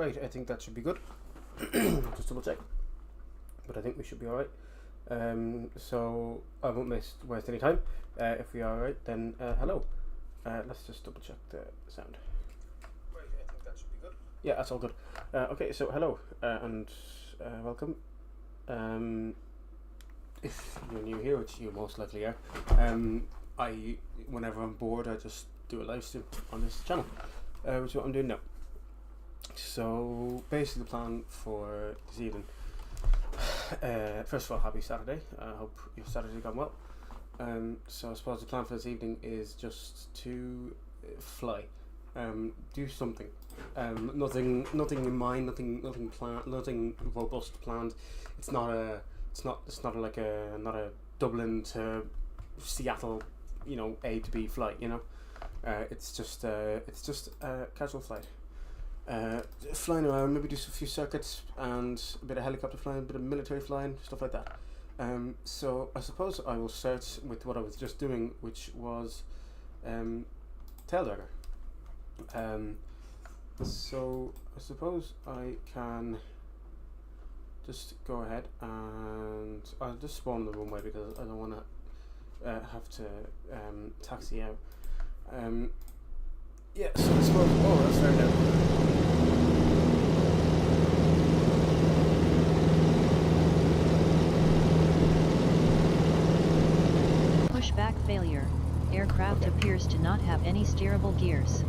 Right, I think that should be good. Just double check. But I think we should be alright. So I won't waste any time. If we are alright, then hello. Let's just double check the sound. Right, I think that should be good. Yeah, that's all good. Okay, so hello and welcome. If you're new here, which you most likely are, whenever I'm bored, I just do a live stream on this channel, which is what I'm doing now. So basically the plan for this evening, first of all, happy Saturday. I hope your Saturday gone well. So I suppose the plan for this evening is just to fly, do something. Nothing in mind, nothing planned, nothing robust planned. It's not a Dublin to Seattle, A to B flight. It's just a casual flight. Flying around, maybe do a few circuits and a bit of helicopter flying, a bit of military flying, stuff like that. So I suppose I will start with what I was just doing, which was Taildagger. So I suppose I can just go ahead and I'll just spawn the runway because I don't want to have to taxi out. Yeah, so I suppose, that's very loud. Pushback failure. Aircraft appears to not have any steerable gears.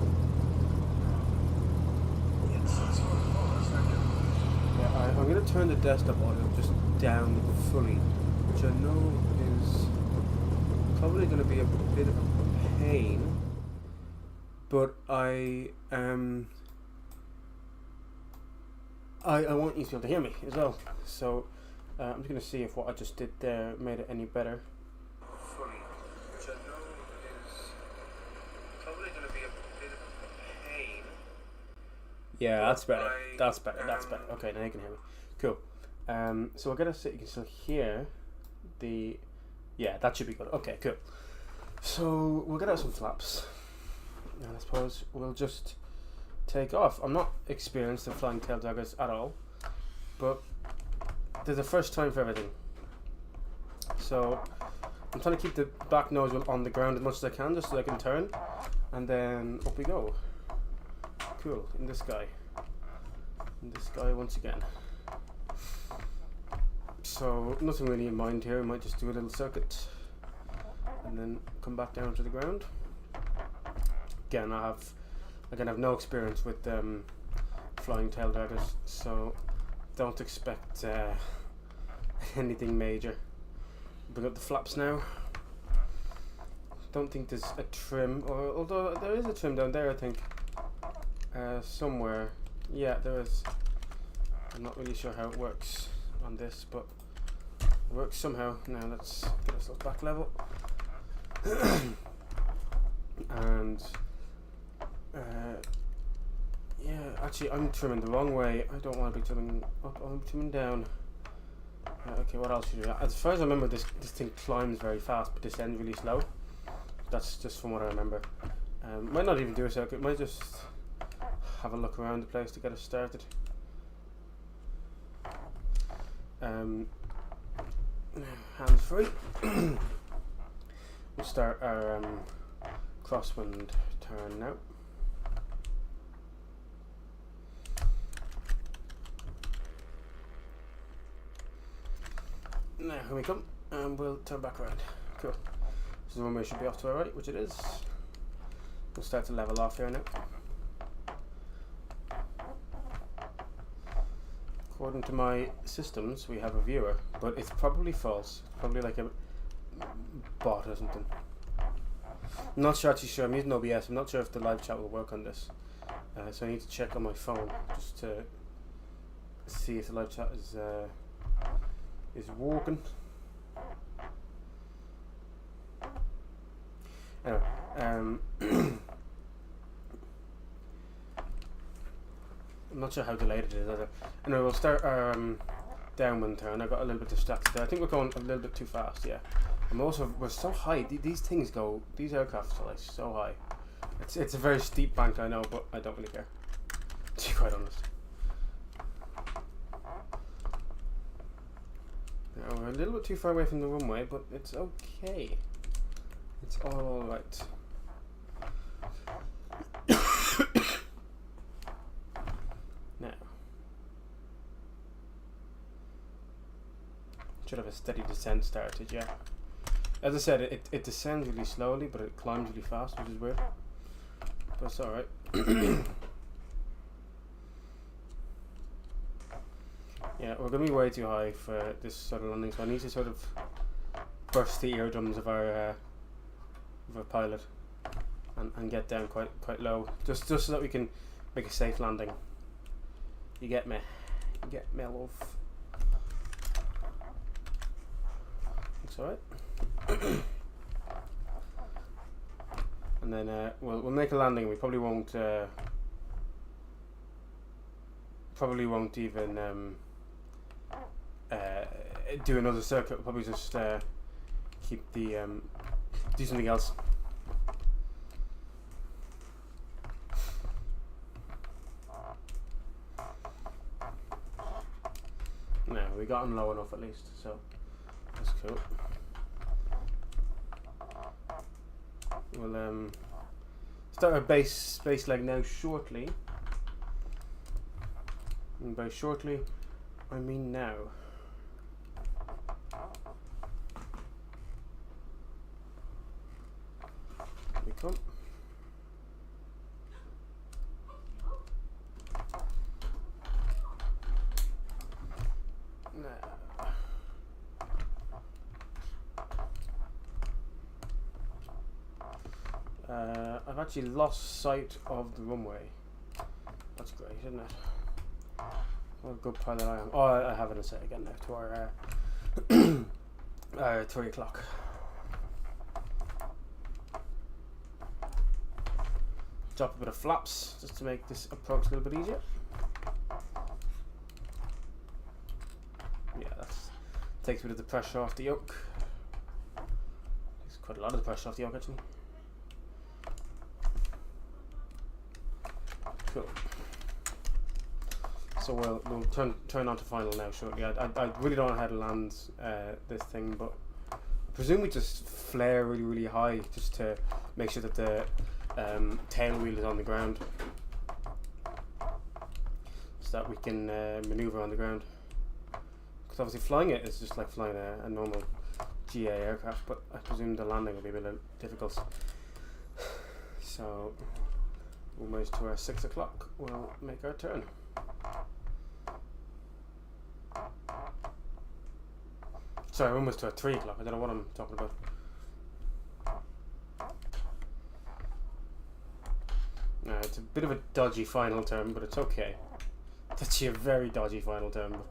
Yeah, I'm going to turn the desktop audio just down fully, which I know is probably going to be a bit of a pain, but I want you to be able to hear me as well. So I'm just going to see if what I just did there made it any better. Fully, which I know is probably going to be a bit of a pain. Yeah, that's better. That's better. Okay, now you can hear me. Cool. So we'll get us. You can still hear the. Yeah, that should be good. Okay, cool. So we'll get out some flaps, and I suppose we'll just take off. I'm not experienced in flying Taildaggers at all, but there's a first time for everything. So I'm trying to keep the back nose wheel on the ground as much as I can, just so I can turn, and then up we go. Cool, in the sky. In the sky once again. So nothing really in mind here. I might just do a little circuit and then come back down to the ground. Again, I have no experience with flying Taildaggers, so don't expect anything major. Bring up the flaps now. Don't think there's a trim, although there is a trim down there, I think. Somewhere. Yeah, there is. I'm not really sure how it works on this, but it works somehow. Now let's get ourselves back level. And yeah, actually I'm trimming the wrong way. I don't want to be trimming up, I'm trimming down. Okay, what else should we do? As far as I remember, this thing climbs very fast but descends really slow. That's just from what I remember. Might not even do a circuit, might just have a look around the place to get us started. Hands free. We'll start our crosswind turn now. Now here we come, and we'll turn back around. Cool. So the runway should be off to our right, which it is. We'll start to level off here now. According to my systems, we have a viewer, but it's probably false. It's probably like a bot or something. I'm not actually sure. I'm using OBS. I'm not sure if the live chat will work on this. So I need to check on my phone just to see if the live chat is working. Anyway, I'm not sure how delayed it is either. Anyway, we'll start our downwind turn. I got a little bit distracted there. I think we're going a little bit too fast, yeah. We're so high. These aircraft are like so high. It's a very steep bank, I know, but I don't really care, to be quite honest. Now, we're a little bit too far away from the runway, but it's okay. It's all right. Now, should have a steady descent started, yeah. As I said, it descends really slowly, but it climbs really fast, which is weird. But it's alright. Yeah, we're going to be way too high for this sort of landing, so I need to sort of burst the eardrums of our pilot and get down quite low, just so that we can make a safe landing. You get me? You get me, love? It's alright. And then we'll make a landing. We probably won't even do another circuit. We'll probably just keep the do something else. No, we got him low enough at least, so that's cool. We'll start our base leg now shortly. And by shortly, I mean now. Here we come. I've actually lost sight of the runway. That's great, isn't it? What a good pilot I am. Oh, I have it in sight again now to our 3 o'clock. Drop a bit of flaps just to make this approach a little bit easier. Yeah, that takes a bit of the pressure off the yoke. Takes quite a lot of the pressure off the yoke actually. Cool. So we'll turn on to final now shortly. I really don't know how to land this thing, but I presume we just flare really high just to make sure that the tail wheel is on the ground, so that we can maneuver on the ground. Because obviously flying it is just like flying a normal GA aircraft, but I presume the landing will be a bit difficult. So almost to our 6 o'clock, we'll make our turn. Sorry, almost to our 3 o'clock. I don't know what I'm talking about. It's a bit of a dodgy final turn, but it's okay. It's actually a very dodgy final turn, but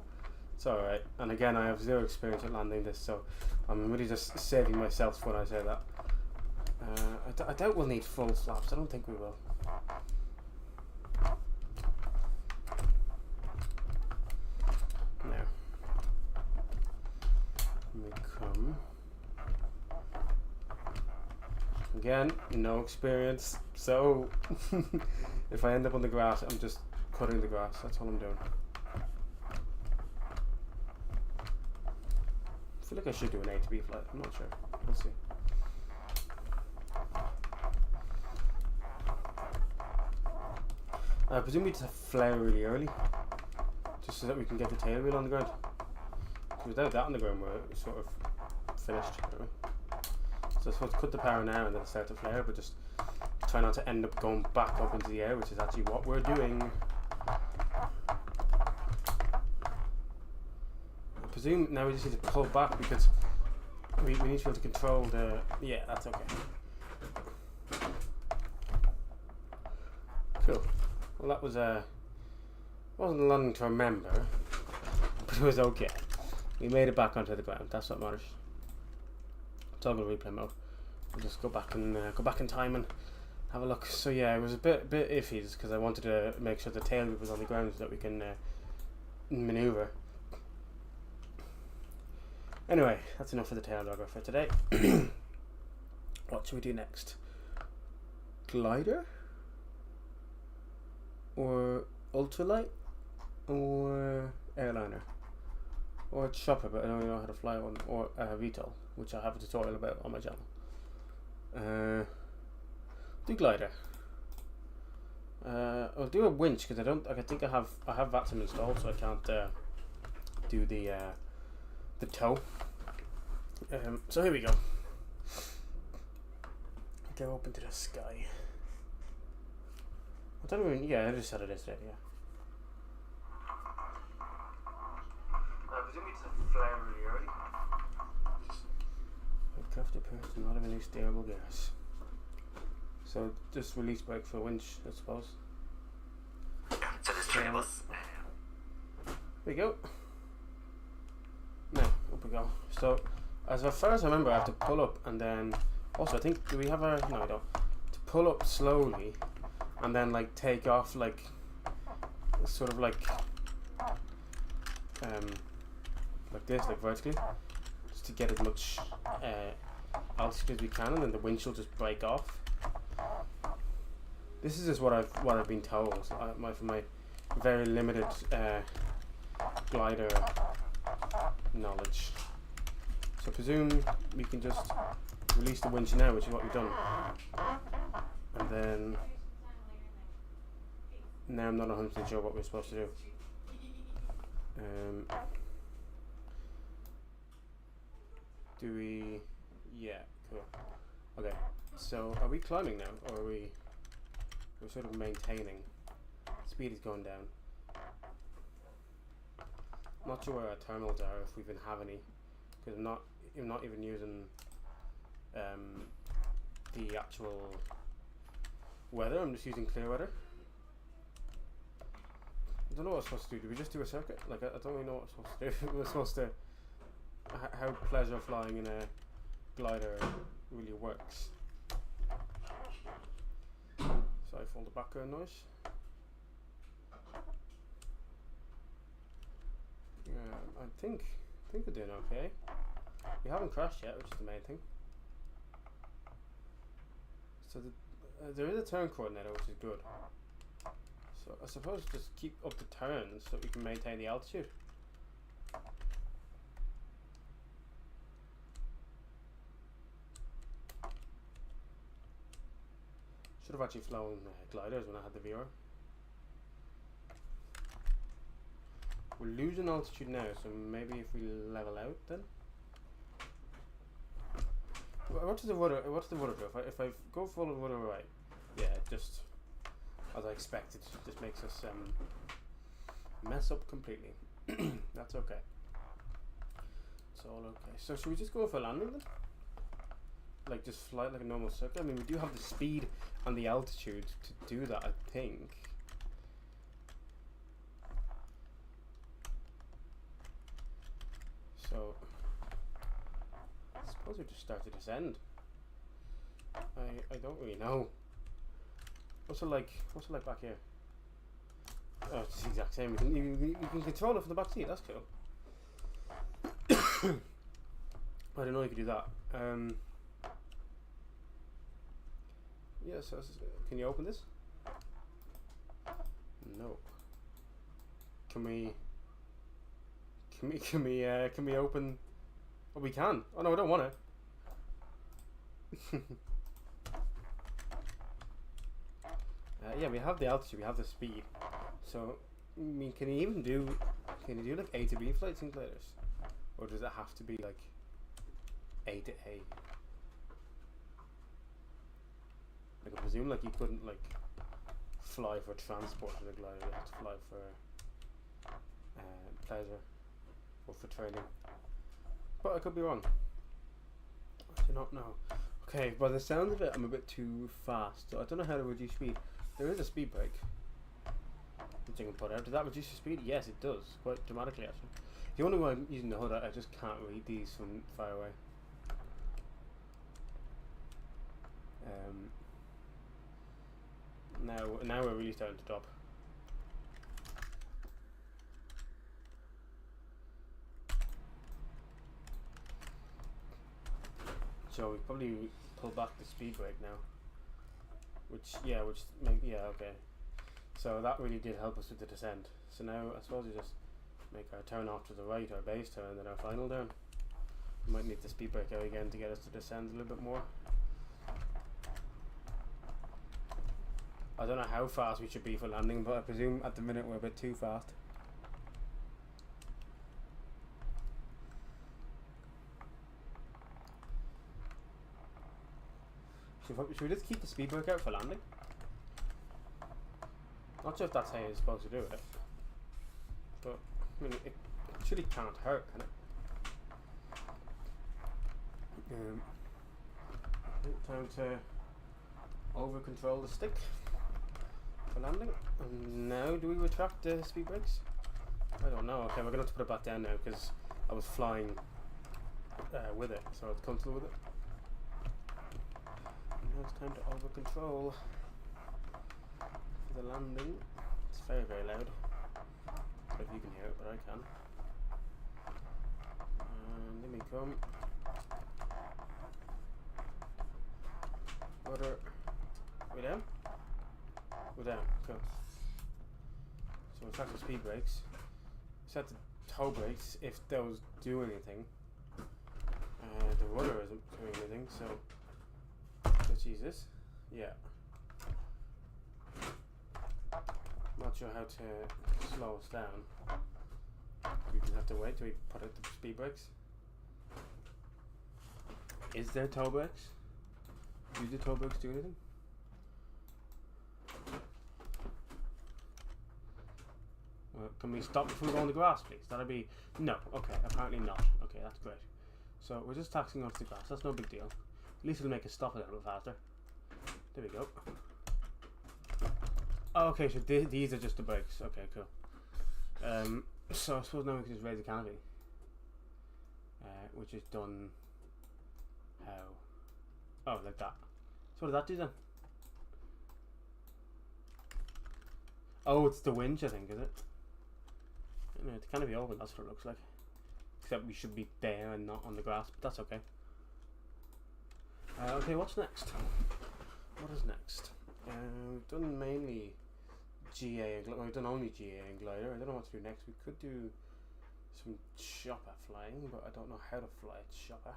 it's alright. And again, I have zero experience at landing this, so I'm really just saving myself when I say that. I doubt we'll need full flaps. I don't think we will. Now, we come. Again, no experience, so if I end up on the grass, I'm just cutting the grass. That's all I'm doing. I feel like I should do an A to B flight. I'm not sure. We'll see. I presume we just have flare really early, just so that we can get the tail wheel on the ground. Without that on the ground, we're sort of finished. So I suppose cut the power now and then start to flare, but just try not to end up going back up into the air, which is actually what we're doing. I presume now we just need to pull back because we need to be able to control the... Yeah, that's okay. Cool. Well, that was wasn't long to remember, but it was okay. We made it back onto the ground. That's what matters. Toggle replay mode. We'll just go back in time and have a look. So yeah, it was a bit iffy just because I wanted to make sure the tail was on the ground so that we can maneuver. Anyway, that's enough for the tail dogger for today. What should we do next? Glider? Or ultralight? Or airliner? or a chopper, but I don't know how to fly one, or a VTOL, which I have a tutorial about on my channel. Do glider. I'll do a winch because I think I have VATSIM installed, so I can't do the tow. So here we go. Go up into the sky. I don't even. Yeah, I just said it yesterday. Yeah. I presume it's a flare really early. Aircraft appears to not have any steerable gas. So just release brake for a winch, I suppose. Here we go. Now, up we go. So, as far as I remember, I have to pull up and then. Also, I think, do we have a. No, I don't. To pull up slowly and then, like, take off, like. Sort of like. Like this, like vertically. Just to get as much altitude as we can, and then the winch will just break off. This is just what I've been told from my very limited glider knowledge. So I presume we can just release the winch now, which is what we've done. And then now I'm not 100% sure what we're supposed to do. Do we? Yeah, cool. Okay, so are we climbing now, or are we're sort of maintaining? Speed is going down. Not sure where our terminals are, if we even have any, because I'm not even using the actual weather. I'm just using clear weather. I don't know what we're supposed to do. Do we just do a circuit? Like, I don't really know what we're supposed to do. We're supposed to how pleasure flying in a glider really works. Sorry for all the background noise. I think we're doing okay. We haven't crashed yet, which is the main thing. So there is a turn coordinator, which is good. So I suppose just keep up the turns so we can maintain the altitude. Should have actually flown gliders when I had the viewer. We're losing altitude now, so maybe if we level out then. What does the rudder do? If I go full rudder right, yeah, just as I expected, just makes us mess up completely. That's okay. It's all okay. So should we just go for a landing then? Like just fly like a normal circuit? I mean, we do have the speed and the altitude to do that, I think. So I suppose we just start to descend. I don't really know. What's it like back here? Oh, it's the exact same. You can control it from the back seat. That's cool. I didn't know you could do that. Yeah. So can you open this? No. Can we open? Oh, we can. Oh no, I don't want it. Yeah, we have the altitude, we have the speed. So, I mean, can you do like A to B flights in gliders? Or does it have to be like A to A? Like, I presume like you couldn't like fly for transport in a glider, you have to fly for pleasure or for training. But I could be wrong. I do not know. Okay, by the sound of it, I'm a bit too fast, so I don't know how to reduce speed. There is a speed brake, which I can put out. Does that reduce the speed? Yes, it does, quite dramatically actually. If you wonder why I'm using the HUD, I just can't read these from far away. Now we're really starting to drop. So we probably pull back the speed brake now. Okay. So that really did help us with the descent. So now I suppose you just make our turn off to the right, our base turn, and then our final turn. We might need the speed brake out again to get us to descend a little bit more. I don't know how fast we should be for landing, but I presume at the minute we're a bit too fast. Should we just keep the speed brake out for landing? Not sure if that's how you're supposed to do it, but I mean, it surely can't hurt, can it? I think time to over control the stick for landing. And now, do we retract the speed brakes? I don't know. Okay, we're gonna have to put it back down now because I was flying with it, so I was comfortable with it. And now it's time to over control for the landing. It's very, very loud. I don't know if you can hear it, but I can. And in we come. Rudder. We down? We're down. Cool. So we'll set the speed brakes. Set the toe brakes if those do anything. The rudder isn't doing anything, so let's use this. Yeah. Not sure how to slow us down. We just have to wait till we put out the speed brakes. Is there toe brakes? Do the toe brakes do anything? Can we stop before we go on the grass, please? That'd be... No. Okay, apparently not. Okay, that's great. So we're just taxiing onto the grass. That's no big deal. At least it'll make us stop a little bit faster. There we go. Oh, okay, so these are just the brakes. Okay, cool. So I suppose now we can just raise the canopy. Which is done... How? Oh, like that. So what does that do then? Oh, it's the winch, I think, is it? No, it can't be open, that's what it looks like. Except we should be there and not on the grass, but that's okay. Okay, what's next? What is next? We've done mainly GA and we've done only GA and glider. I don't know what to do next. We could do some chopper flying, but I don't know how to fly a chopper.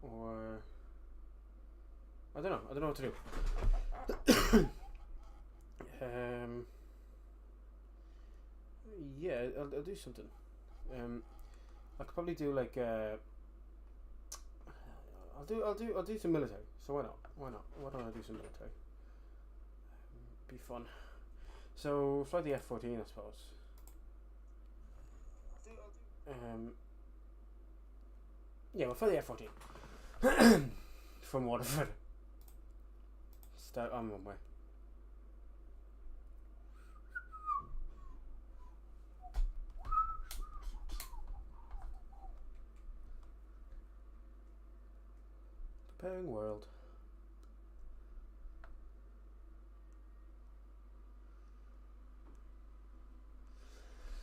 Or I don't know what to do. Yeah, I'll do something. I could probably do like I'll do some military. So why not? Why don't I do some military? Be fun. So fly the F-14, I suppose. Yeah, we'll fly the F-14 from Waterford. Start on one way. Preparing world.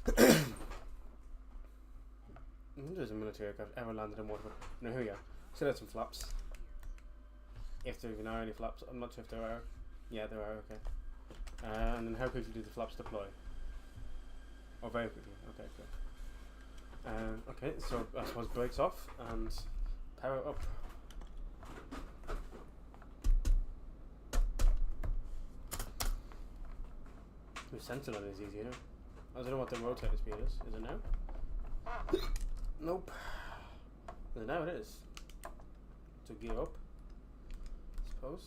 I wonder if there's a military aircraft ever landed in Waterford. No, here we go. Still had some flaps. If there even are any flaps, I'm not sure if there are. Yeah, there are, okay. And then how quickly do the flaps deploy? Oh, very quickly. Okay, good. Okay, so I suppose brakes off and power up. The sensor on is easy, you know. I don't know what the rotator speed is. Is it now? Nope. Now it is. To gear up, I suppose.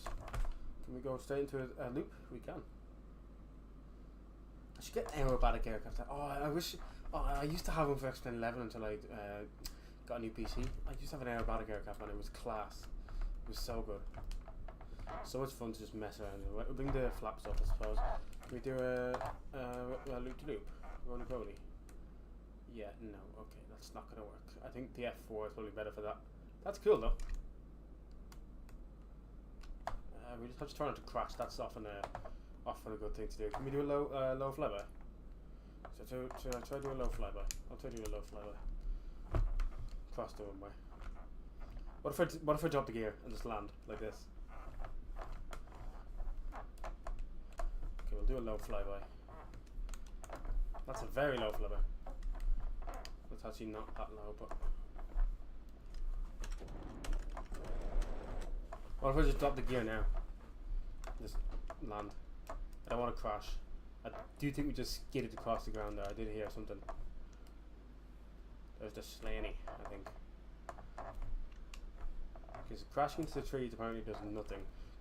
Can we go straight into a loop? We can. I should get aerobatic aircraft. Oh, I wish. Oh, I used to have one for X-Plane 11 until I got a new PC. I used to have an aerobatic aircraft and it was class. It was so good. So much fun to just mess around with. We'll bring the flaps up, I suppose. Can we do a loop-to-loop? Roly-poly? Yeah, no, okay, that's not going to work. I think the F4 is probably better for that. That's cool, though. We just have to try not to crash. That's often a good thing to do. Can we do a low flyby? So try to do a low flyby. I'll try to do a low flyby. Cross the runway. What if I drop the gear and just land like this? Okay, we'll do a low flyby. That's a very low flubber. That's actually not that low, but... What if I just drop the gear now? Just land. I don't want to crash. I do think we just skidded across the ground there. I did hear something. There's the Slaney, I think. Because crashing into the trees apparently does nothing.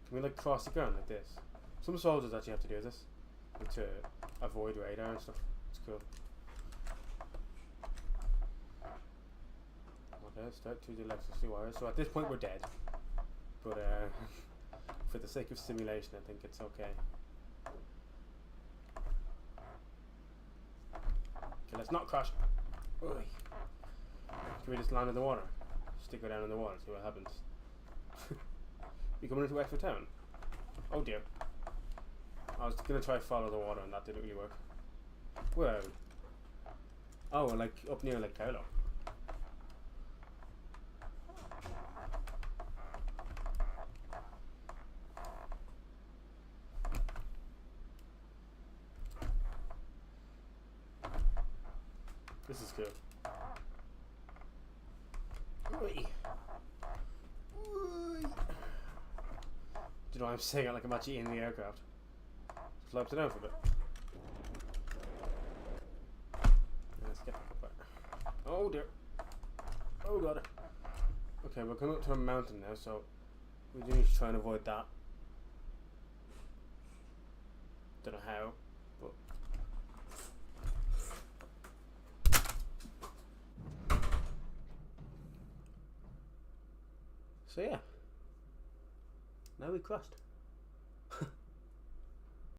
Can we like cross the ground like this? Some soldiers actually have to do this. Like, to avoid radar and stuff. It's cool. Okay, start to the electricity wires. So at this point we're dead. But for the sake of simulation I think it's okay. Okay, let's not crash. Oi. Can we just land in the water? Stick her down in the water, see what happens. You coming into Wexford Town? Oh dear. I was gonna try to follow the water and that didn't really work. Whoa. Oh, like up near Lake Carlo. This is cool. Oi. Oi. Do you know what I'm saying? Like I'm actually in the aircraft. Fly upside down for a bit. Let's get back up there. Oh dear. Oh god. Okay, we're coming up to a mountain now, so we do need to try and avoid that. Don't know how, but... So yeah. Now we crossed.